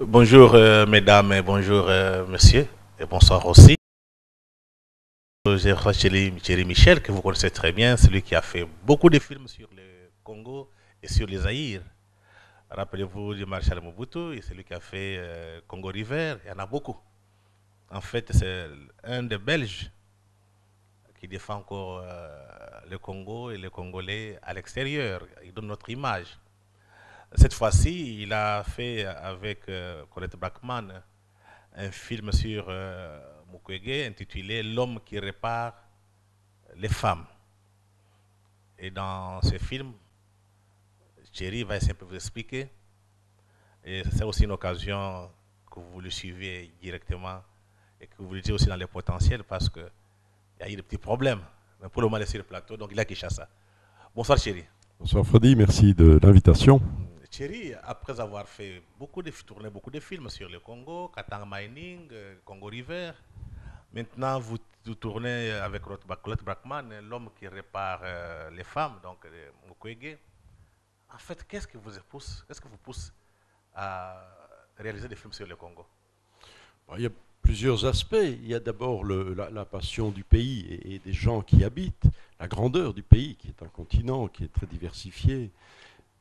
Bonjour mesdames et bonjour messieurs et bonsoir aussi. J'ai Thierry Michel que vous connaissez très bien, celui qui a fait beaucoup de films sur le Congo et sur les Zaïre. Rappelez-vous du Marshal Mobutu et celui qui a fait Congo River, il y en a beaucoup. En fait, c'est un des Belges qui défend encore le Congo et les Congolais à l'extérieur. Il donne notre image. Cette fois-ci, il a fait avec Colette Brackman un film sur Mukwege intitulé L'homme qui répare les femmes. Et dans ce film, Thierry va essayer de vous expliquer. Et c'est aussi une occasion que vous le suivez directement et que vous le dites aussi dans les potentiels parce qu'il y a eu des petits problèmes. Mais pour le moment, il est sur le plateau, donc il a Kinshasa. Bonsoir Thierry. Bonsoir Freddy, merci de l'invitation. Thierry, après avoir fait tourné beaucoup de films sur le Congo, Katanga Mining, Congo River, maintenant vous tournez avec Claude Brackman, l'homme qui répare les femmes, donc Mukwege. En fait, qu'est-ce qui vous pousse à réaliser des films sur le Congo? Bon, il y a plusieurs aspects. Il y a d'abord la passion du pays et des gens qui y habitent, la grandeur du pays qui est un continent qui est très diversifié.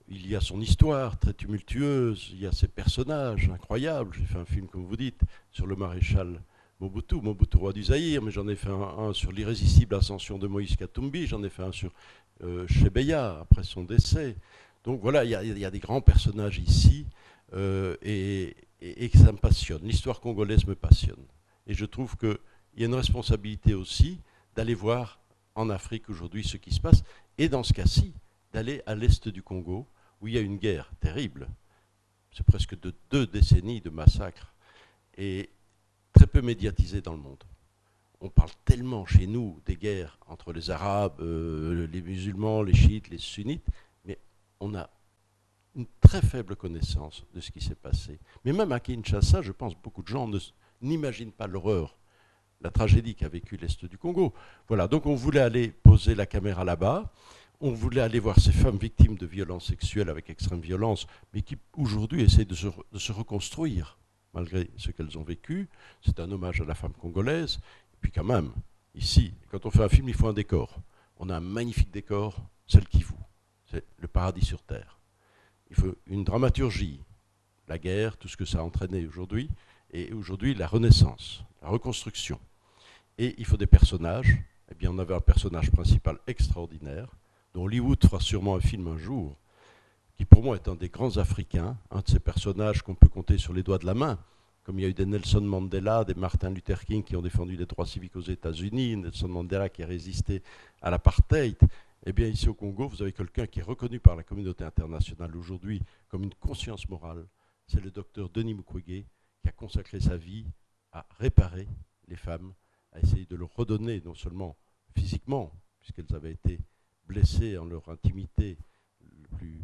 Il y a son histoire très tumultueuse, il y a ses personnages incroyables. J'ai fait un film, comme vous dites, sur le maréchal Mobutu, roi du Zaïre, mais j'en ai fait un sur l'irrésistible ascension de Moïse Katumbi, j'en ai fait un sur Chebeya, après son décès. Donc voilà, il y a des grands personnages ici, et que ça me passionne. L'histoire congolaise me passionne. Et je trouve qu'il y a une responsabilité aussi d'aller voir en Afrique aujourd'hui ce qui se passe, et dans ce cas-ci, d'aller à l'est du Congo, où il y a une guerre terrible. C'est presque de 2 décennies de massacres, et très peu médiatisée dans le monde. On parle tellement chez nous des guerres entre les Arabes, les musulmans, les chiites, les sunnites, mais on a une très faible connaissance de ce qui s'est passé. Mais même à Kinshasa, je pense que beaucoup de gens n'imaginent pas l'horreur, la tragédie qu'a vécu l'Est du Congo. Voilà, donc on voulait aller poser la caméra là-bas, on voulait aller voir ces femmes victimes de violences sexuelles avec extrême violence, mais qui aujourd'hui essayent de se reconstruire malgré ce qu'elles ont vécu. C'est un hommage à la femme congolaise. Et puis quand même, ici, quand on fait un film, il faut un décor. On a un magnifique décor, c'est le Kivu. C'est le paradis sur Terre. Il faut une dramaturgie, la guerre, tout ce que ça a entraîné aujourd'hui, et aujourd'hui la renaissance, la reconstruction. Et il faut des personnages. Eh bien, on avait un personnage principal extraordinaire, dont Hollywood fera sûrement un film un jour, qui pour moi est un des grands Africains, un de ces personnages qu'on peut compter sur les doigts de la main, comme il y a eu des Nelson Mandela, des Martin Luther King qui ont défendu les droits civiques aux États-Unis, Nelson Mandela qui a résisté à l'apartheid. Eh bien, ici au Congo, vous avez quelqu'un qui est reconnu par la communauté internationale aujourd'hui comme une conscience morale. C'est le docteur Denis Mukwege qui a consacré sa vie à réparer les femmes, à essayer de leur redonner non seulement physiquement, puisqu'elles avaient été blessées en leur intimité le plus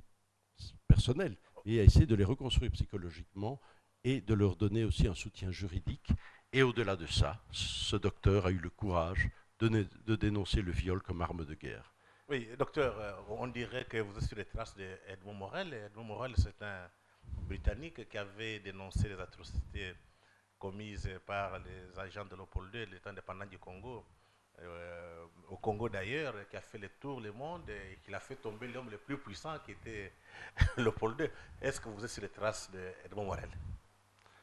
personnelle, mais à essayer de les reconstruire psychologiquement et de leur donner aussi un soutien juridique. Et au-delà de ça, ce docteur a eu le courage de dénoncer le viol comme arme de guerre. Oui, docteur, on dirait que vous êtes sur les traces d'Edmond Morel. Edmond Morel, c'est un Britannique qui avait dénoncé les atrocités commises par les agents de l'Opol 2, l'État indépendant du Congo, au Congo d'ailleurs, qui a fait le tour du monde et qui a fait tomber l'homme le plus puissant qui était l'Opol 2. Est-ce que vous êtes sur les traces d'Edmond Morel?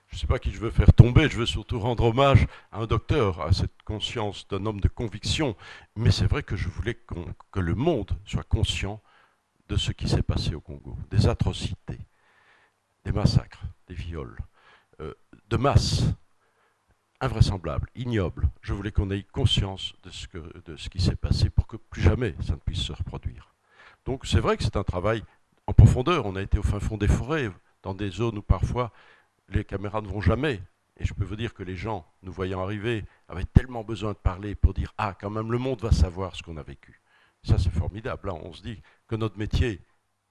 Je ne sais pas qui je veux faire tomber, je veux surtout rendre hommage à un docteur, à cette conscience d'un homme de conviction. Mais c'est vrai que je voulais que le monde soit conscient de ce qui s'est passé au Congo, des atrocités, des massacres, des viols, de masse, invraisemblables, ignobles. Je voulais qu'on ait conscience de ce qui s'est passé pour que plus jamais ça ne puisse se reproduire. Donc c'est vrai que c'est un travail en profondeur. On a été au fin fond des forêts, dans des zones où parfois les caméras ne vont jamais. Et je peux vous dire que les gens, nous voyant arriver, avaient tellement besoin de parler pour dire « Ah, quand même, le monde va savoir ce qu'on a vécu ». Ça, c'est formidable. Là, on se dit que notre métier,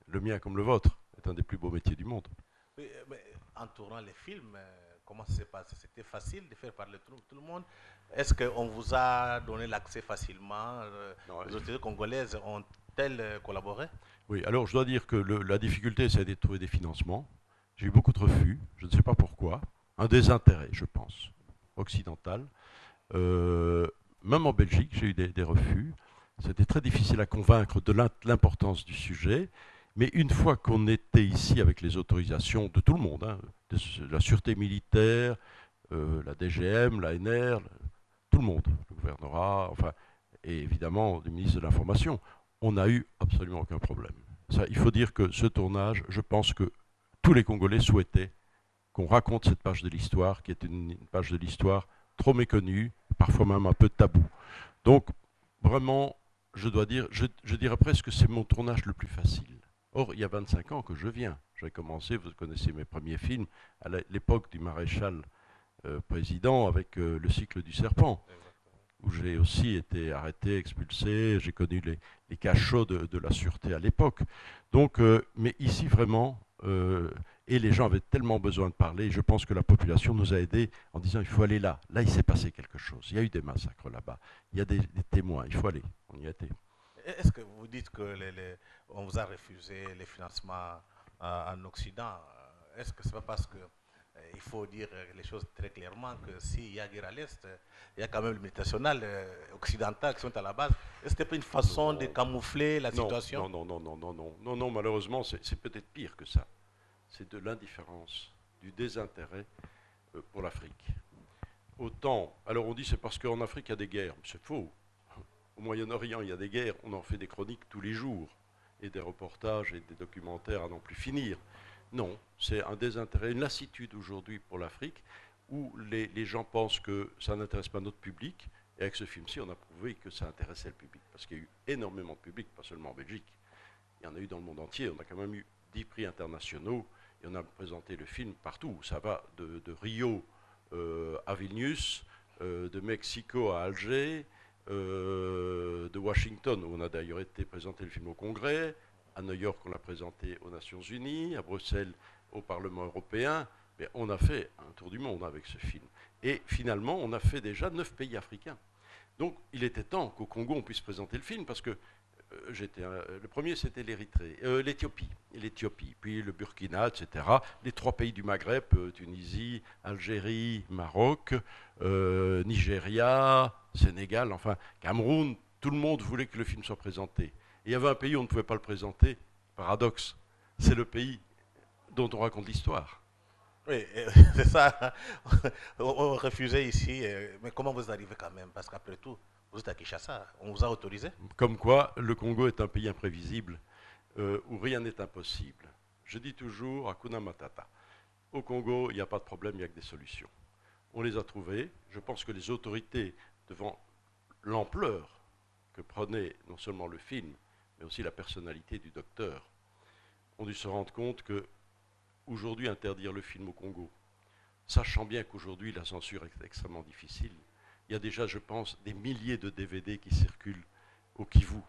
le mien comme le vôtre, est un des plus beaux métiers du monde. Oui, mais en tournant les films, comment ça s'est passé? C'était facile de faire parler tout le monde? Est-ce qu'on vous a donné l'accès facilement? Non, Les autorités congolaises ont-elles collaboré? oui, alors je dois dire que la difficulté, c'est de trouver des financements. J'ai eu beaucoup de refus, je ne sais pas pourquoi. Un désintérêt, je pense, occidental. Même en Belgique, j'ai eu des refus. C'était très difficile à convaincre de l'importance du sujet. Mais une fois qu'on était ici avec les autorisations de tout le monde, hein, de la sûreté militaire, la DGM, l'ANR, tout le monde, le gouvernorat, enfin, et évidemment le ministre de l'Information, on n'a eu absolument aucun problème. Ça, il faut dire que ce tournage, je pense que tous les Congolais souhaitaient qu'on raconte cette page de l'histoire, qui est une page de l'histoire trop méconnue, parfois même un peu tabou. Donc, vraiment, je dois dire, je dirais presque que c'est mon tournage le plus facile. Or, il y a 25 ans que je viens. J'ai commencé, vous connaissez mes premiers films, à l'époque du maréchal président avec le cycle du serpent, où j'ai aussi été arrêté, expulsé, j'ai connu les cachots de la sûreté à l'époque. Donc, mais ici vraiment, et les gens avaient tellement besoin de parler, je pense que la population nous a aidés en disant il faut aller là, là il s'est passé quelque chose, il y a eu des massacres là-bas, il y a des témoins, il faut aller, on y a été. Est-ce que vous dites que on vous a refusé les financements en Occident? Est-ce que c'est pas parce que il faut dire les choses très clairement que s'il y a guerre à l'Est, il y a quand même l'unité nationale occidentale qui sont à la base. Est-ce que c'était pas une façon de camoufler la situation? Non, malheureusement, c'est peut-être pire que ça. C'est de l'indifférence, du désintérêt pour l'Afrique. Autant, alors on dit c'est parce qu'en Afrique il y a des guerres, c'est faux. Au Moyen-Orient il y a des guerres, on en fait des chroniques tous les jours, et des reportages et des documentaires à n'en plus finir. Non, c'est un désintérêt, une lassitude aujourd'hui pour l'Afrique, où les gens pensent que ça n'intéresse pas notre public, et avec ce film-ci on a prouvé que ça intéressait le public, parce qu'il y a eu énormément de public, pas seulement en Belgique, il y en a eu dans le monde entier, on a quand même eu 10 prix internationaux, et on a présenté le film partout, ça va de Rio à Vilnius, de Mexico à Alger, de Washington, où on a d'ailleurs été présenter le film au Congrès, à New York, on l'a présenté aux Nations Unies, à Bruxelles, au Parlement européen, mais on a fait un tour du monde avec ce film. Et finalement, on a fait déjà 9 pays africains. Donc, il était temps qu'au Congo, on puisse présenter le film, parce que le premier, c'était l'Éthiopie, puis le Burkina, etc. Les 3 pays du Maghreb, Tunisie, Algérie, Maroc, Nigeria, Sénégal, enfin Cameroun, tout le monde voulait que le film soit présenté. Et il y avait un pays où on ne pouvait pas le présenter, paradoxe, c'est le pays dont on raconte l'histoire. Oui, c'est ça. On refusait ici, mais comment vous arrivez quand même? Parce qu'après tout, vous êtes à Kinshasa, on vous a autorisé? Comme quoi, le Congo est un pays imprévisible, où rien n'est impossible. Je dis toujours, Hakuna Matata. Au Congo, il n'y a pas de problème, il n'y a que des solutions. On les a trouvées. Je pense que les autorités, devant l'ampleur que prenait non seulement le film, mais aussi la personnalité du docteur, ont dû se rendre compte que aujourd'hui interdire le film au Congo, sachant bien qu'aujourd'hui la censure est extrêmement difficile, il y a déjà, je pense, des milliers de DVD qui circulent au Kivu.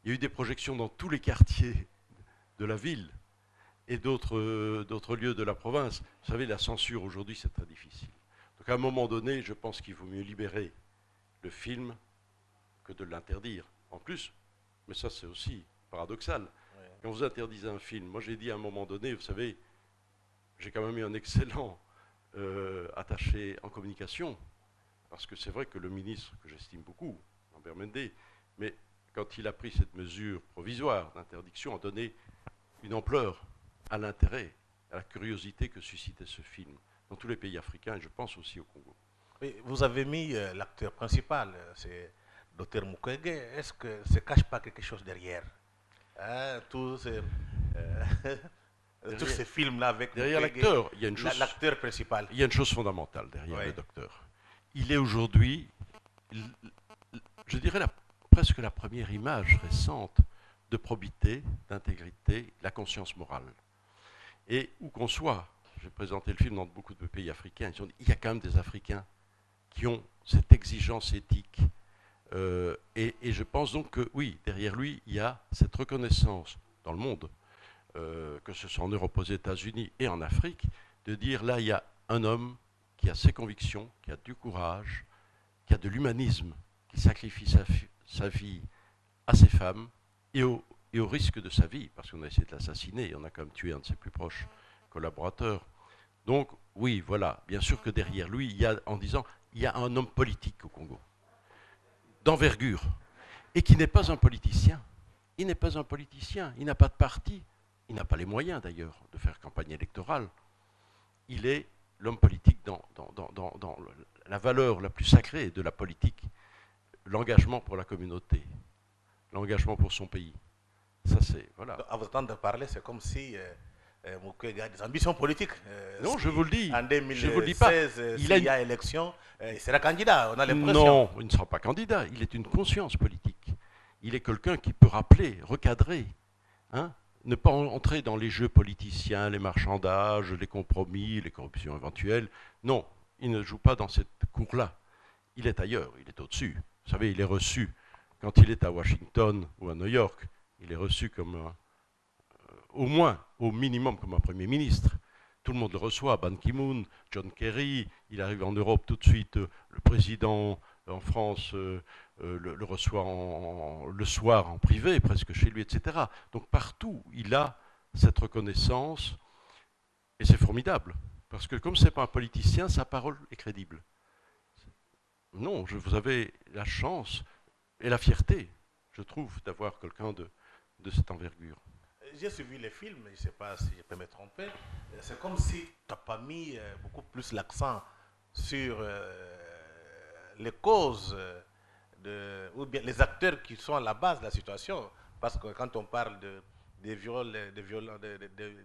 Il y a eu des projections dans tous les quartiers de la ville et d'autres lieux de la province. Vous savez, la censure aujourd'hui, c'est très difficile. Donc à un moment donné, je pense qu'il vaut mieux libérer le film que de l'interdire. En plus, mais ça c'est aussi paradoxal, ouais. Quand vous interdisez un film, moi j'ai dit à un moment donné, vous savez, j'ai quand même eu un excellent attaché en communication, parce que c'est vrai que le ministre, que j'estime beaucoup, Lambert Mende, mais quand il a pris cette mesure provisoire d'interdiction, a donné une ampleur à l'intérêt, à la curiosité que suscitait ce film dans tous les pays africains, et je pense aussi au Congo. Oui, vous avez mis l'acteur principal, c'est Dr Mukwege. Est-ce que ça ne cache pas quelque chose derrière, hein, tous ces films-là avec derrière l'acteur, il y a une chose, l'acteur principal. Il y a une chose fondamentale derrière le docteur. Il est aujourd'hui, je dirais presque la première image récente de probité, d'intégrité, la conscience morale. Et où qu'on soit, j'ai présenté le film dans beaucoup de pays africains, il y a quand même des Africains qui ont cette exigence éthique. Et je pense donc que oui, derrière lui, il y a cette reconnaissance dans le monde, que ce soit en Europe, aux États-Unis et en Afrique, de dire là, il y a un homme qui a ses convictions, qui a du courage, qui a de l'humanisme, qui sacrifie sa vie à ses femmes et au risque de sa vie, parce qu'on a essayé de l'assassiner, et on a quand même tué un de ses plus proches collaborateur. Donc, oui, voilà, bien sûr que derrière lui, il y a un homme politique au Congo, d'envergure, et qui n'est pas un politicien. Il n'est pas un politicien, il n'a pas de parti, il n'a pas les moyens d'ailleurs de faire campagne électorale. Il est l'homme politique dans la valeur la plus sacrée de la politique, l'engagement pour la communauté, l'engagement pour son pays. Ça, c'est, voilà. À vous entendre parler, c'est comme si Mukwege a des ambitions politiques. Non, je vous le dis. En Je vous le dis pas. 2016, s'il y a élection, il sera candidat, on a l'impression. Non, il ne sera pas candidat. Il est une conscience politique. Il est quelqu'un qui peut rappeler, recadrer, hein, ne pas entrer dans les jeux politiciens, les marchandages, les compromis, les corruptions éventuelles. Non, il ne joue pas dans cette cour-là. Il est ailleurs, il est au-dessus. Vous savez, il est reçu quand il est à Washington ou à New York. Il est reçu comme au moins, au minimum, comme un Premier ministre. Tout le monde le reçoit, Ban Ki-moon, John Kerry, il arrive en Europe tout de suite, le président en France le reçoit le soir en privé, presque chez lui, etc. Donc partout, il a cette reconnaissance, et c'est formidable, parce que comme ce n'est pas un politicien, sa parole est crédible. Non, vous avez la chance et la fierté, je trouve, d'avoir quelqu'un de cette envergure. J'ai suivi les films, je ne sais pas si je peux me tromper. C'est comme si tu n'as pas mis beaucoup plus l'accent sur les causes ou bien les acteurs qui sont à la base de la situation. Parce que quand on parle des viols,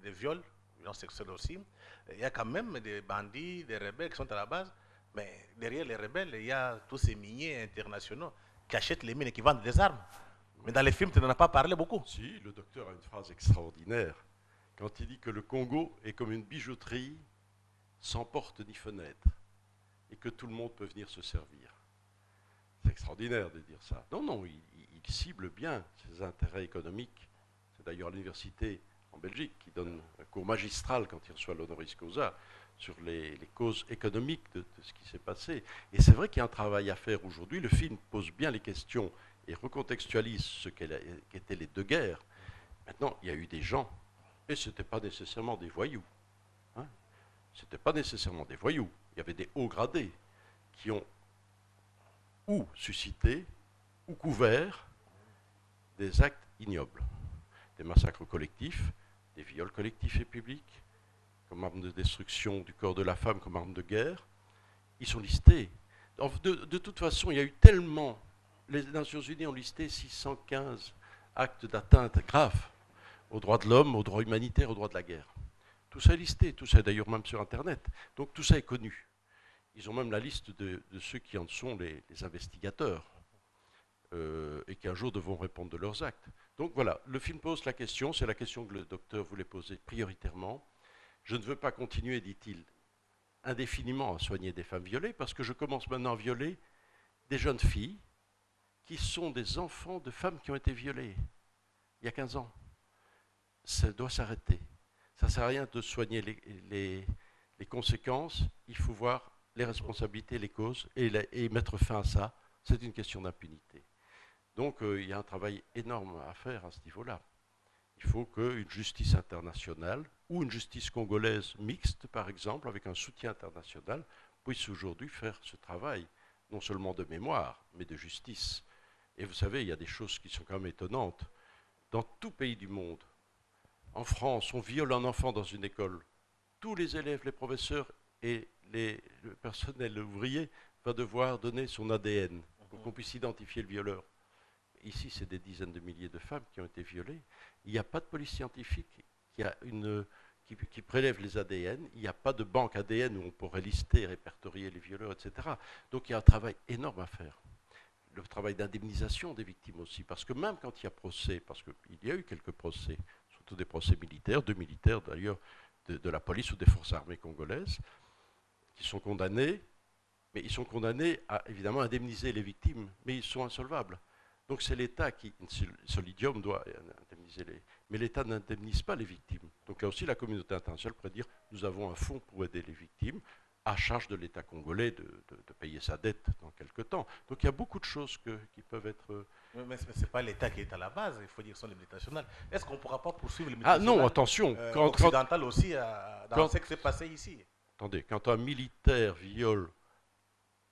violences sexuelles aussi, il y a quand même des bandits, des rebelles qui sont à la base. Mais derrière les rebelles, il y a tous ces miniers internationaux qui achètent les mines et qui vendent des armes. Mais dans les films, tu n'en as pas parlé beaucoup. Si, le docteur a une phrase extraordinaire quand il dit que le Congo est comme une bijouterie sans porte ni fenêtre et que tout le monde peut venir se servir. C'est extraordinaire de dire ça. Non, non, il cible bien ses intérêts économiques. C'est d'ailleurs l'université en Belgique qui donne un cours magistral quand il reçoit l'honoris causa sur les causes économiques de ce qui s'est passé. Et c'est vrai qu'il y a un travail à faire aujourd'hui. Le film pose bien les questions et recontextualise ce qu'étaient les deux guerres. Maintenant, il y a eu des gens, et ce n'était pas nécessairement des voyous. Hein, ce n'était pas nécessairement des voyous. Il y avait des hauts gradés qui ont ou suscité ou couvert des actes ignobles, des massacres collectifs, des viols collectifs et publics, comme arme de destruction du corps de la femme, comme arme de guerre. Ils sont listés. De toute façon, il y a eu tellement... Les Nations Unies ont listé 615 actes d'atteinte graves aux droits de l'homme, aux droits humanitaires, aux droits de la guerre. Tout ça est listé, tout ça est d'ailleurs même sur Internet. Donc tout ça est connu. Ils ont même la liste de ceux qui en sont les investigateurs et qui un jour devront répondre de leurs actes. Donc voilà, le film pose la question, c'est la question que le docteur voulait poser prioritairement. Je ne veux pas continuer, dit-il, indéfiniment à soigner des femmes violées, parce que je commence maintenant à violer des jeunes filles qui sont des enfants de femmes qui ont été violées il y a 15 ans. Ça doit s'arrêter. Ça ne sert à rien de soigner les conséquences, il faut voir les responsabilités, les causes, et mettre fin à ça. C'est une question d'impunité. Donc il y a un travail énorme à faire à ce niveau-là. Il faut qu'une justice internationale, ou une justice congolaise mixte, par exemple, avec un soutien international, puisse aujourd'hui faire ce travail, non seulement de mémoire, mais de justice. Et vous savez, il y a des choses qui sont quand même étonnantes. Dans tout pays du monde, en France, on viole un enfant dans une école. Tous les élèves, les professeurs et le personnel ouvrier va devoir donner son ADN pour qu'on puisse identifier le violeur. Ici, c'est des dizaines de milliers de femmes qui ont été violées. Il n'y a pas de police scientifique qui prélève les ADN. Il n'y a pas de banque ADN où on pourrait lister, répertorier les violeurs, etc. Donc il y a un travail énorme à faire. Le travail d'indemnisation des victimes aussi, parce que même quand il y a procès, parce qu'il y a eu quelques procès, surtout des procès militaires, deux militaires d'ailleurs, de la police ou des forces armées congolaises, qui sont condamnés, mais ils sont condamnés à évidemment indemniser les victimes, mais ils sont insolvables. Donc c'est l'État qui, Solidium doit indemniser mais l'État n'indemnise pas les victimes. Donc là aussi la communauté internationale pourrait dire, nous avons un fonds pour aider les victimes, à charge de l'État congolais de payer sa dette dans quelques temps. Donc il y a beaucoup de choses qui peuvent être... Mais ce n'est pas l'État qui est à la base, il faut dire que ce sont les multinationales. Est-ce qu'on ne pourra pas poursuivre les Ah non, multinationales attention, occidentales aussi dans ce qui s'est passé ici? attendez, quand un militaire viole,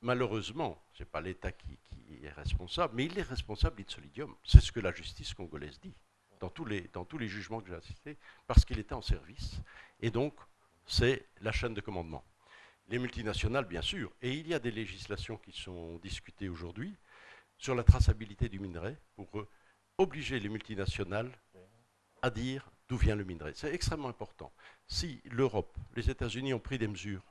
malheureusement, ce n'est pas l'État qui est responsable, mais il est responsable in solidium. C'est ce que la justice congolaise dit dans tous les jugements que j'ai assistés, parce qu'il était en service. Et donc, c'est la chaîne de commandement. Les multinationales, bien sûr, et il y a des législations qui sont discutées aujourd'hui sur la traçabilité du minerai pour obliger les multinationales à dire d'où vient le minerai. C'est extrêmement important. Si l'Europe, les États-Unis ont pris des mesures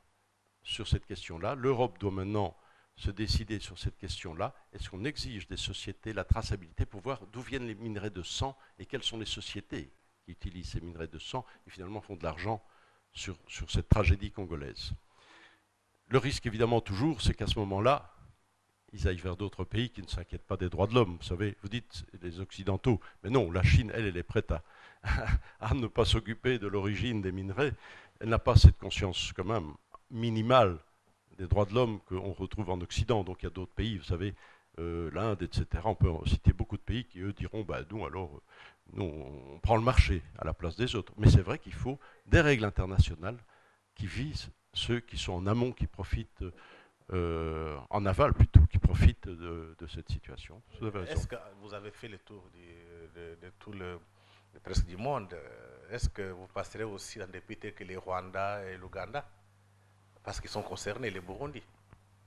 sur cette question-là, l'Europe doit maintenant se décider sur cette question-là. Est-ce qu'on exige des sociétés la traçabilité pour voir d'où viennent les minerais de sang et quelles sont les sociétés qui utilisent ces minerais de sang et finalement font de l'argent sur cette tragédie congolaise. Le risque, évidemment, toujours, c'est qu'à ce moment-là, ils aillent vers d'autres pays qui ne s'inquiètent pas des droits de l'homme. Vous savez, vous dites les Occidentaux, mais non, la Chine, elle est prête à ne pas s'occuper de l'origine des minerais. Elle n'a pas cette conscience quand même minimale des droits de l'homme qu'on retrouve en Occident. Donc il y a d'autres pays, vous savez, l'Inde, etc. On peut citer beaucoup de pays qui, eux, diront, bah, nous, alors, nous, on prend le marché à la place des autres. Mais c'est vrai qu'il faut des règles internationales qui visent ceux qui sont en amont, qui profitent, en aval plutôt, qui profitent de cette situation. Est-ce que vous avez fait le tour de tout presque du monde? Est-ce que vous passerez aussi dans des pays tels que les Rwanda et l'Ouganda? Parce qu'ils sont concernés, les Burundi.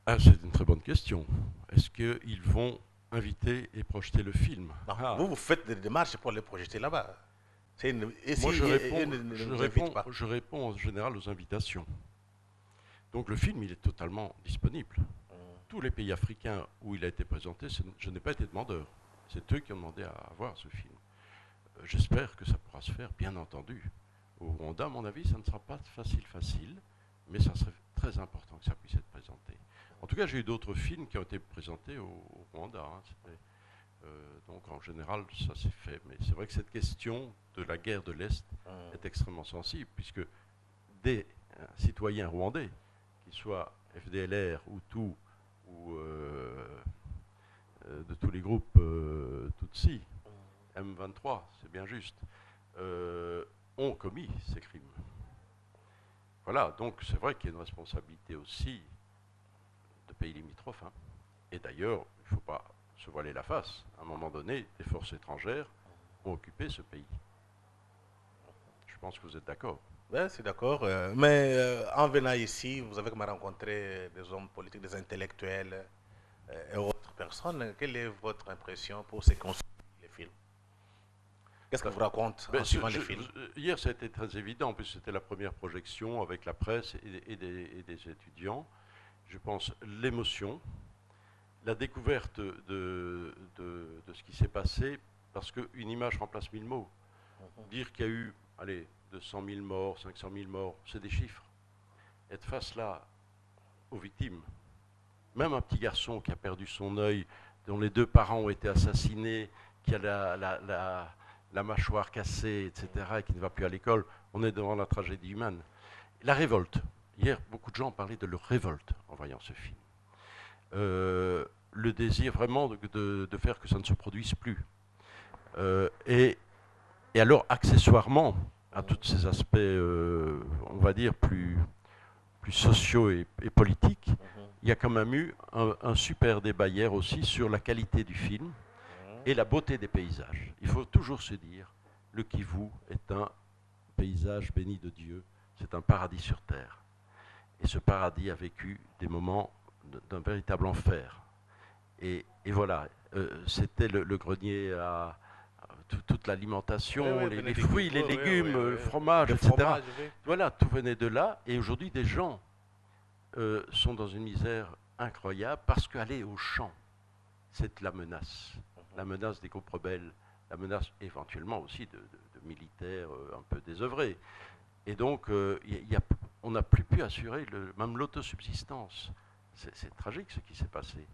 Ah, c'est une très bonne question. Est-ce qu'ils vont inviter et projeter le film? Non, vous faites des démarches pour les projeter là-bas. Moi, je réponds en général aux invitations. Donc le film, il est totalement disponible. Tous les pays africains où il a été présenté, je n'ai pas été demandeur. C'est eux qui ont demandé à voir ce film. J'espère que ça pourra se faire, bien entendu. Au Rwanda, à mon avis, ça ne sera pas facile, mais ça serait très important que ça puisse être présenté. En tout cas, j'ai eu d'autres films qui ont été présentés au Rwanda. Donc en général, ça s'est fait. Mais c'est vrai que cette question de la guerre de l'Est est extrêmement sensible, puisque des citoyens rwandais, qu'ils soient FDLR, Hutu ou de tous les groupes Tutsi, M23, c'est bien juste, ont commis ces crimes. Voilà, donc c'est vrai qu'il y a une responsabilité aussi de pays limitrophes. Hein. Et d'ailleurs, il ne faut pas se voiler la face. À un moment donné, des forces étrangères ont occupé ce pays. Je pense que vous êtes d'accord. Oui, c'est d'accord. Mais en venant ici, vous avez comment rencontré des hommes politiques, des intellectuels et autres personnes. Quelle est votre impression pour ceux qui ont suivi les films? Qu'est-ce que vous raconte en suivant les films? Hier, ça a été très évident, puisque c'était la première projection avec la presse et des étudiants. Je pense l'émotion, la découverte de ce qui s'est passé, parce qu'une image remplace 1000 mots. Dire qu'il y a eu, 200 000 morts, 500 000 morts, c'est des chiffres. Être face là aux victimes, même un petit garçon qui a perdu son œil, dont les deux parents ont été assassinés, qui a la mâchoire cassée, etc., et qui ne va plus à l'école, on est devant la tragédie humaine. La révolte. Hier, beaucoup de gens ont parlé de leur révolte en voyant ce film. Le désir vraiment de faire que ça ne se produise plus. Et alors, accessoirement, à tous ces aspects, on va dire, plus sociaux et politiques, il y a quand même eu un super débat hier aussi sur la qualité du film et la beauté des paysages. Il faut toujours se dire, le Kivu est un paysage béni de Dieu, c'est un paradis sur terre. Et ce paradis a vécu des moments d'un véritable enfer. Et voilà, c'était le grenier à toute l'alimentation, les fruits, les légumes, le fromage, etc. Voilà, tout venait de là. Et aujourd'hui, des gens sont dans une misère incroyable parce qu'aller au champ, c'est la menace. La menace des groupes rebelles, la menace éventuellement aussi de militaires un peu désœuvrés. Et donc, on n'a plus pu assurer même l'autosubsistance. C'est tragique ce qui s'est passé.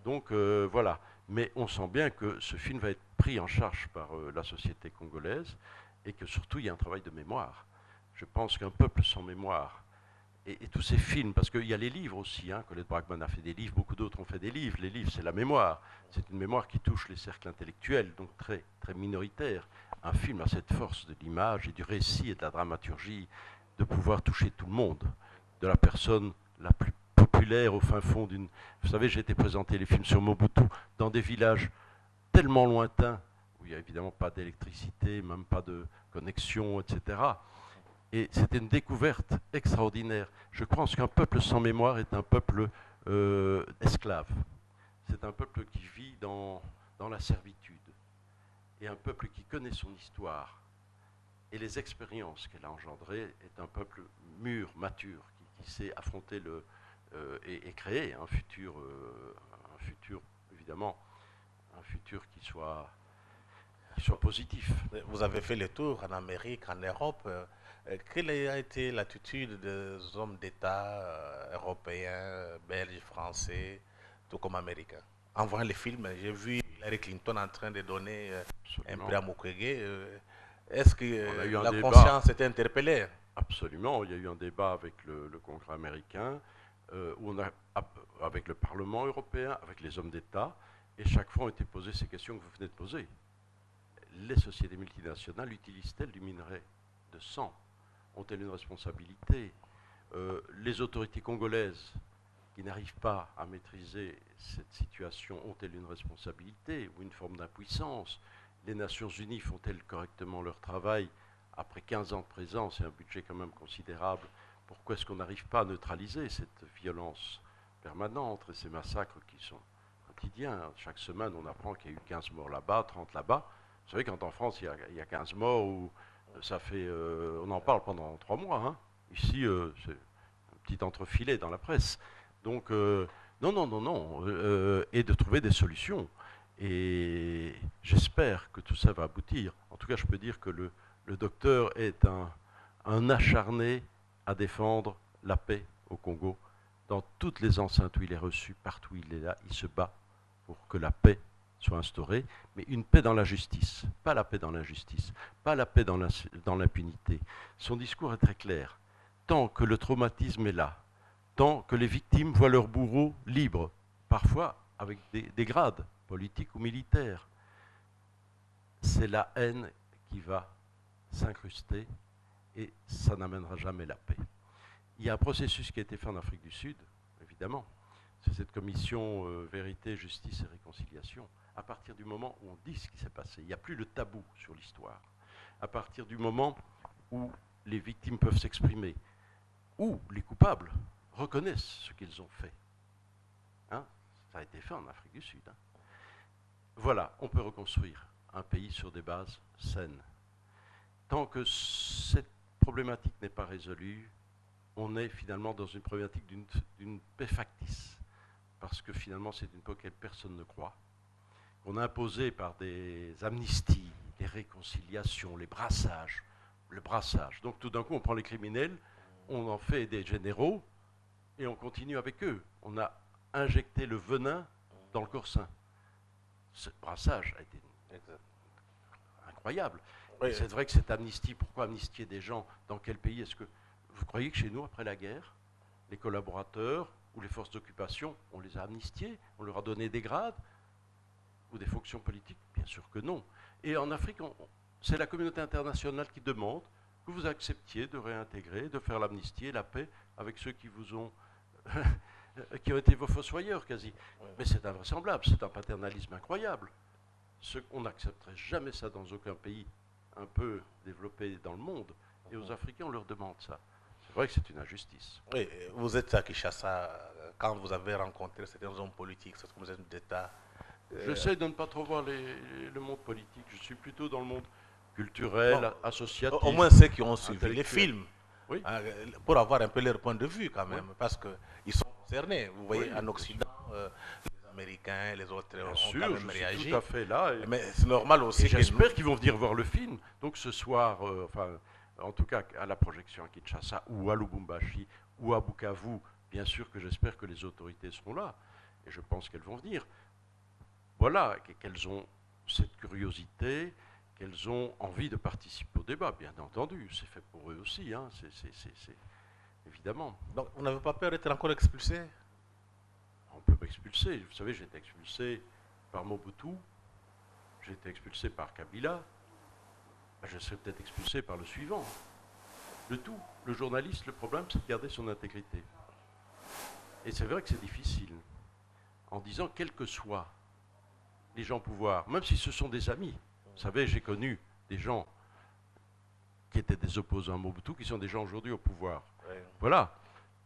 Donc voilà. Mais on sent bien que ce film va être pris en charge par la société congolaise et que surtout il y a un travail de mémoire. Je pense qu'un peuple sans mémoire et tous ces films, parce qu'il y a les livres aussi, hein, Colette Brackman a fait des livres, beaucoup d'autres ont fait des livres. Les livres, c'est la mémoire. C'est une mémoire qui touche les cercles intellectuels, donc très, très minoritaires. Un film a cette force de l'image et du récit et de la dramaturgie de pouvoir toucher tout le monde, de la personne la plus populaire au fin fond d'une... Vous savez, j'ai été présenter les films sur Mobutu dans des villages tellement lointains, où il n'y a évidemment pas d'électricité, même pas de connexion, etc. Et c'était une découverte extraordinaire. Je pense qu'un peuple sans mémoire est un peuple esclave. C'est un peuple qui vit dans la servitude. Et un peuple qui connaît son histoire et les expériences qu'elle a engendrées est un peuple mûr, mature, qui sait affronter et créer un futur, évidemment, un futur qui soit positif. Vous avez fait le tour en Amérique, en Europe. Quelle a été l'attitude des hommes d'État européens, belges, français, tout comme américains? En voyant les films, j'ai vu Hillary Clinton en train de donner un prix à Mukwege. Est-ce que la conscience était interpellée? Absolument. Il y a eu un débat avec le Congrès américain, avec le Parlement européen, avec les hommes d'État, et chaque fois ont été posées ces questions que vous venez de poser. Les sociétés multinationales utilisent-elles du minerai de sang? Ont-elles une responsabilité? Les autorités congolaises qui n'arrivent pas à maîtriser cette situation ont-elles une responsabilité ou une forme d'impuissance? Les Nations Unies font-elles correctement leur travail? Après 15 ans de présence et un budget quand même considérable, pourquoi est-ce qu'on n'arrive pas à neutraliser cette violence permanente et ces massacres qui sont quotidiens? Chaque semaine, on apprend qu'il y a eu 15 morts là-bas, 30 là-bas. Vous savez, quand en France, il y a 15 morts, ça fait, on en parle pendant 3 mois. Hein. Ici, c'est un petit entrefilet dans la presse. Donc, non. Et de trouver des solutions. Et j'espère que tout ça va aboutir. En tout cas, je peux dire que le docteur est un acharné à défendre la paix au Congo. Dans toutes les enceintes où il est reçu, partout où il est là, il se bat pour que la paix soit instaurée, mais une paix dans la justice, pas la paix dans l'injustice, pas la paix dans l'impunité. Son discours est très clair. Tant que le traumatisme est là, tant que les victimes voient leurs bourreaux libres, parfois avec des grades politiques ou militaires, c'est la haine qui va s'incruster et ça n'amènera jamais la paix. Il y a un processus qui a été fait en Afrique du Sud, évidemment. C'est cette commission vérité, justice et réconciliation. À partir du moment où on dit ce qui s'est passé, il n'y a plus le tabou sur l'histoire. À partir du moment où les victimes peuvent s'exprimer, où les coupables reconnaissent ce qu'ils ont fait. Hein, ça a été fait en Afrique du Sud. Hein. Voilà, on peut reconstruire un pays sur des bases saines. Tant que cette problématique n'est pas résolue, on est finalement dans une problématique d'une paix factice. Parce que finalement, c'est une paix auquel personne ne croit. On a imposé par des amnisties, des réconciliations, les brassages, le brassage. Donc tout d'un coup, on prend les criminels, on en fait des généraux et on continue avec eux. On a injecté le venin dans le corps sain. Ce brassage a été incroyable. Oui. C'est vrai que cette amnistie, pourquoi amnistier des gens? Dans quel pays est-ce que... Vous croyez que chez nous, après la guerre, les collaborateurs ou les forces d'occupation, on les a amnistiés, on leur a donné des grades ou des fonctions politiques? Bien sûr que non. Et en Afrique, c'est la communauté internationale qui demande que vous acceptiez de réintégrer, de faire l'amnistie et la paix avec ceux qui vous ont... qui ont été vos fossoyeurs quasi. Mais c'est invraisemblable, c'est un paternalisme incroyable. On n'accepterait jamais ça dans aucun pays un peu développé dans le monde. Et aux Africains, on leur demande ça. C'est vrai que c'est une injustice. Oui, vous êtes à Kinshasa, quand vous avez rencontré certains hommes politiques, certains hommes d'État. J'essaie de ne pas trop voir le monde politique. Je suis plutôt dans le monde culturel, associatif. Au moins ceux qui ont suivi les films. Oui. Pour avoir un peu leur point de vue quand même, oui. Parce qu'ils sont concernés. Vous voyez, oui, en Occident, les Américains, les autres bien ont sûr, quand même réagi. Suis tout à fait là. Mais c'est normal aussi. J'espère qu'ils vont venir voir le film. Donc ce soir, en tout cas à la projection à Kinshasa ou à Lubumbashi ou à Bukavu, bien sûr que j'espère que les autorités seront là. Et je pense qu'elles vont venir. Voilà, qu'elles ont cette curiosité, qu'elles ont envie de participer au débat, bien entendu. C'est fait pour eux aussi. Hein. évidemment. Donc, vous n'avez pas peur d'être encore expulsé? On peut m'expulser. Vous savez, j'ai été expulsé par Mobutu, j'ai été expulsé par Kabila, je serai peut-être expulsé par le suivant. Le tout, le journaliste, le problème, c'est de garder son intégrité. Et c'est vrai que c'est difficile, en disant, quels que soient les gens au pouvoir, même si ce sont des amis. Vous savez, j'ai connu des gens qui étaient des opposants à Mobutu, qui sont des gens aujourd'hui au pouvoir. Ouais. Voilà.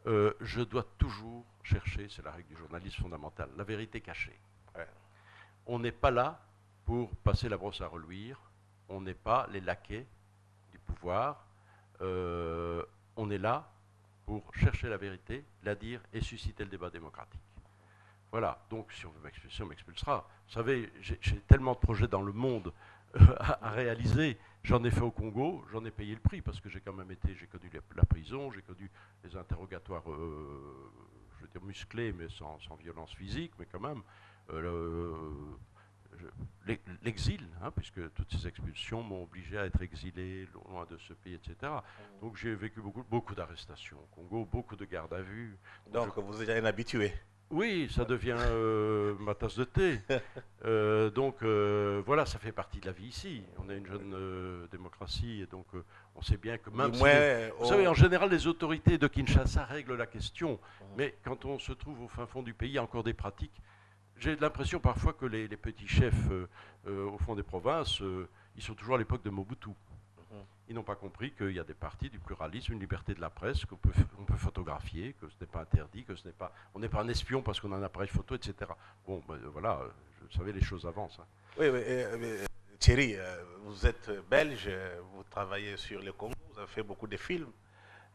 Je dois toujours chercher, c'est la règle du journalisme fondamentale, la vérité cachée. Ouais. On n'est pas là pour passer la brosse à reluire, on n'est pas les laquais du pouvoir, on est là pour chercher la vérité, la dire et susciter le débat démocratique. Voilà, donc si on veut m'expulser, on m'expulsera. Vous savez, j'ai tellement de projets dans le monde à réaliser. J'en ai fait au Congo, j'en ai payé le prix parce que j'ai quand même été, j'ai connu la prison, j'ai connu les interrogatoires, je veux dire musclés, mais sans violence physique, mais quand même. L'exil, hein, puisque toutes ces expulsions m'ont obligé à être exilé loin de ce pays, etc. Donc j'ai vécu beaucoup d'arrestations au Congo, beaucoup de gardes à vue. Donc, vous êtes un habitué. Oui, ça devient ma tasse de thé. Donc voilà, ça fait partie de la vie ici. On est une jeune démocratie et donc on sait bien que même Du si moins, vous savez, en général, les autorités de Kinshasa règlent la question. Mais quand on se trouve au fin fond du pays, il y a encore des pratiques. J'ai l'impression parfois que les petits chefs au fond des provinces, ils sont toujours à l'époque de Mobutu. Ils n'ont pas compris qu'il y a des partis, du pluralisme, une liberté de la presse, qu'on peut photographier, que ce n'est pas interdit, que ce n'est pas, on n'est pas un espion parce qu'on a un appareil photo, etc. Bon, ben, voilà, vous savez, les choses avancent. Hein. oui, oui, Thierry, vous êtes belge, vous travaillez sur le Congo, vous avez fait beaucoup de films.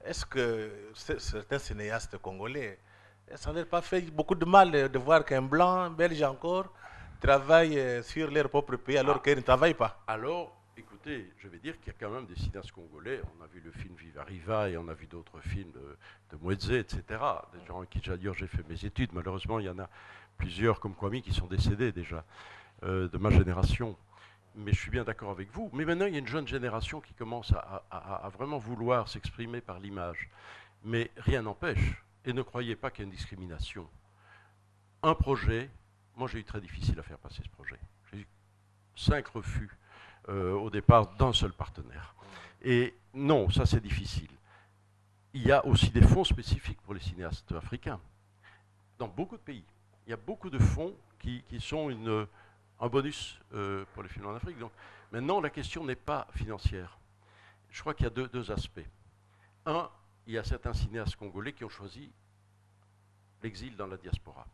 Est-ce que certains cinéastes congolais, ça n'a pas fait beaucoup de mal de voir qu'un blanc, un belge encore, travaille sur leur propre pays alors qu'ils ne travaillent pas? Alors, écoutez, je vais dire qu'il y a quand même des cinéastes congolais. On a vu le film Viva Riva et on a vu d'autres films de Mouedzé, etc. Des gens qui, d'ailleurs, j'ai fait mes études. Malheureusement, il y en a plusieurs comme Kwame qui sont décédés déjà, de ma génération. Mais je suis bien d'accord avec vous. Mais maintenant, il y a une jeune génération qui commence à vraiment vouloir s'exprimer par l'image. Mais rien n'empêche. Et ne croyez pas qu'il y a une discrimination. Un projet, moi j'ai eu très difficile à faire passer ce projet. J'ai eu 5 refus au départ d'un seul partenaire. Et non, ça c'est difficile. Il y a aussi des fonds spécifiques pour les cinéastes africains. Dans beaucoup de pays, il y a beaucoup de fonds qui sont un bonus pour les films en Afrique. Donc maintenant, la question n'est pas financière. Je crois qu'il y a deux aspects. Un, il y a certains cinéastes congolais qui ont choisi l'exil dans la diaspora.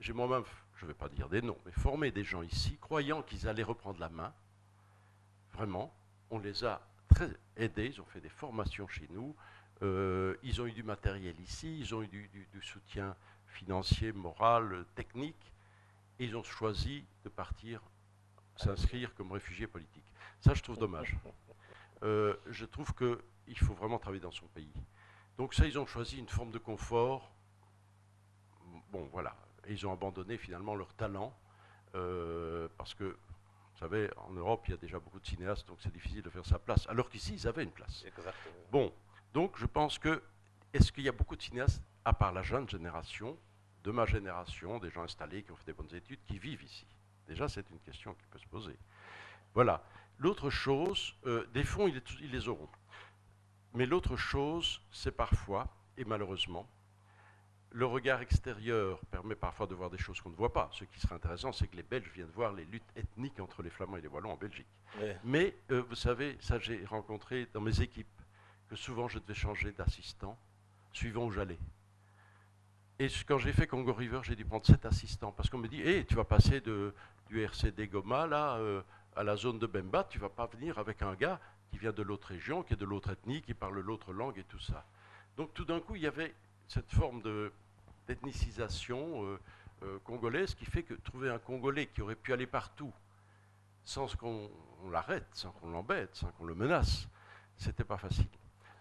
J'ai moi-même, je ne vais pas dire des noms, mais formé des gens ici, croyant qu'ils allaient reprendre la main. Vraiment, on les a très aidés, ils ont fait des formations chez nous, ils ont eu du matériel ici, ils ont eu du soutien financier, moral, technique, et ils ont choisi de partir s'inscrire comme réfugiés politiques. Ça, je trouve dommage. Je trouve qu'il faut vraiment travailler dans son pays. Donc ça, ils ont choisi une forme de confort. Bon, voilà. Et ils ont abandonné finalement leur talent, parce que, vous savez, en Europe, il y a déjà beaucoup de cinéastes, donc c'est difficile de faire sa place. Alors qu'ici, ils avaient une place. Exactement. Bon, donc je pense que, est-ce qu'il y a beaucoup de cinéastes, à part la jeune génération, de ma génération, des gens installés qui ont fait des bonnes études, qui vivent ici? Déjà, c'est une question qui peut se poser. Voilà. L'autre chose, des fonds, ils les auront. Mais l'autre chose, c'est parfois, et malheureusement, le regard extérieur permet parfois de voir des choses qu'on ne voit pas. Ce qui serait intéressant, c'est que les Belges viennent voir les luttes ethniques entre les Flamands et les Wallons en Belgique. Oui. Mais vous savez, ça j'ai rencontré dans mes équipes, que souvent je devais changer d'assistant suivant où j'allais. Et quand j'ai fait Congo River, j'ai dû prendre 7 assistants, parce qu'on me dit, hey, tu vas passer du RCD Goma là, à la zone de Bemba, tu ne vas pas venir avec un gars qui vient de l'autre région, qui est de l'autre ethnie, qui parle l'autre langue et tout ça. Donc tout d'un coup, il y avait cette forme d'ethnicisation congolaise qui fait que trouver un Congolais qui aurait pu aller partout sans qu'on l'arrête, sans qu'on l'embête, sans qu'on le menace, c'était pas facile.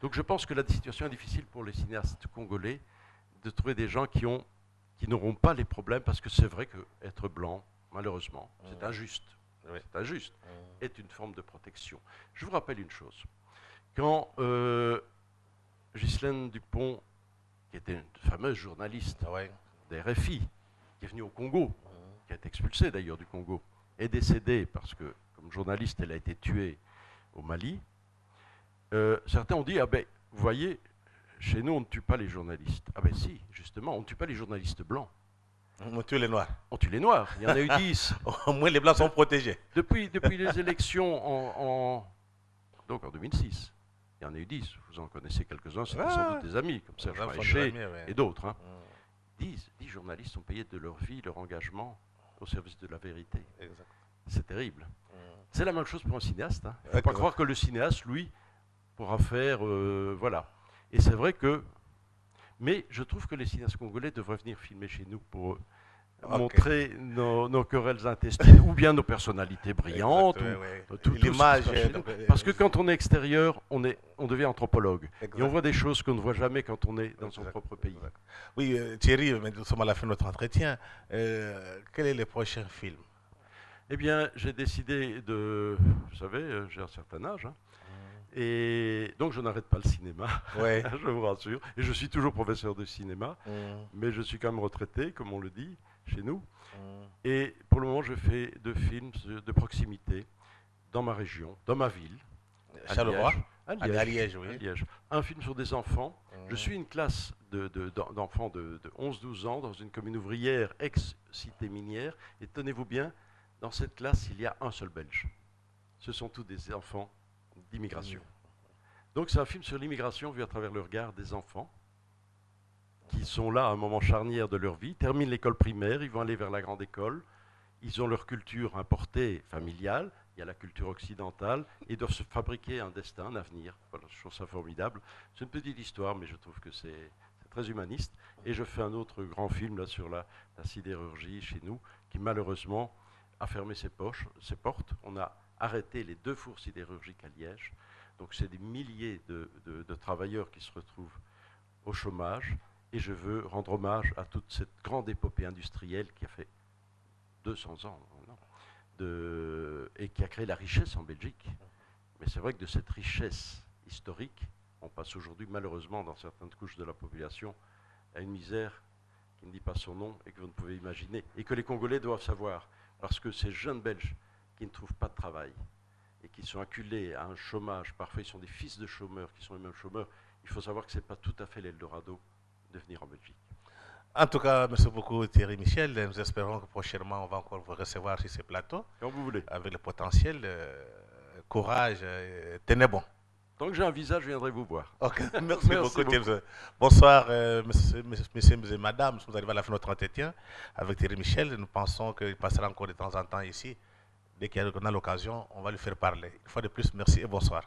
Donc je pense que la situation est difficile pour les cinéastes congolais de trouver des gens qui n'auront pas les problèmes, parce que c'est vrai qu'être blanc, malheureusement, c'est injuste. Oui. C'est injuste, est une forme de protection. Je vous rappelle une chose. Quand Ghislaine Dupont, qui était une fameuse journaliste Ouais. des RFI, qui est venue au Congo, qui a été expulsée d'ailleurs du Congo, est décédée parce que, comme journaliste, elle a été tuée au Mali. Certains ont dit, ah ben, vous voyez, chez nous, on ne tue pas les journalistes. Ah ben si, justement, on ne tue pas les journalistes blancs. On tue les Noirs. On tue les Noirs. Il y en a eu 10. Au moins, les Blancs sont protégés. Depuis les élections donc en 2006, il y en a eu 10. Vous en connaissez quelques-uns, c'était sans doute des amis, comme Serge Fréchet et d'autres. Hein. 10 journalistes ont payé de leur vie, leur engagement au service de la vérité. Exact. C'est terrible. C'est la même chose pour un cinéaste. Hein. Il ne faut D'accord. pas croire que le cinéaste, lui, pourra faire... voilà. Et c'est vrai que... Mais je trouve que les cinéastes congolais devraient venir filmer chez nous pour montrer nos querelles intestines ou bien nos personnalités brillantes. L'image. Parce que quand on est extérieur, on devient anthropologue. Exact. Et on voit des choses qu'on ne voit jamais quand on est dans son propre pays. Exact. Oui, Thierry, mais nous sommes à la fin de notre entretien. Quel est le prochain film? Eh bien, j'ai décidé de... Vous savez, j'ai un certain âge. Hein, et donc, je n'arrête pas le cinéma, Ouais. je vous rassure. Et je suis toujours professeur de cinéma, mais je suis quand même retraité, comme on le dit chez nous. Et pour le moment, je fais 2 films de proximité dans ma région, dans ma ville. Charleroi. À Liège. À Liège, oui. À Liège. Un film sur des enfants. Je suis une classe d'enfants de 11-12 ans dans une commune ouvrière ex-cité minière. Et tenez-vous bien, dans cette classe, il y a un seul Belge. Ce sont tous des enfants d'immigration. Donc c'est un film sur l'immigration vu à travers le regard des enfants qui sont là à un moment charnière de leur vie, terminent l'école primaire, ils vont aller vers la grande école, ils ont leur culture importée familiale, il y a la culture occidentale, et doivent se fabriquer un destin, un avenir. Voilà, je trouve ça formidable. C'est une petite histoire, mais je trouve que c'est très humaniste. Et je fais un autre grand film là, sur la sidérurgie chez nous, qui malheureusement a fermé ses portes. On a arrêté les 2 fours sidérurgiques à Liège. Donc c'est des milliers de travailleurs qui se retrouvent au chômage. Et je veux rendre hommage à toute cette grande épopée industrielle qui a fait 200 ans et qui a créé la richesse en Belgique. Mais c'est vrai que de cette richesse historique, on passe aujourd'hui malheureusement dans certaines couches de la population à une misère qui ne dit pas son nom et que vous ne pouvez imaginer. Et que les Congolais doivent savoir. Parce que ces jeunes Belges qui ne trouvent pas de travail et qui sont acculés à un chômage, parfois ils sont des fils de chômeurs qui sont les mêmes chômeurs, il faut savoir que ce n'est pas tout à fait l'Eldorado de venir en Belgique. En tout cas, merci beaucoup Thierry Michel. Nous espérons que prochainement, on va encore vous recevoir sur ces plateaux. Quand vous voulez. Avec le potentiel, courage, tenez bon. Tant que j'ai un visage, je viendrai vous voir. Okay. Merci beaucoup, Thierry. Bonsoir, messieurs et madame. Nous sommes arrivés à la fin de notre entretien avec Thierry Michel. Nous pensons qu'il passera encore de temps en temps ici. Dès qu'on a l'occasion, on va lui faire parler. Une fois de plus, merci et bonsoir.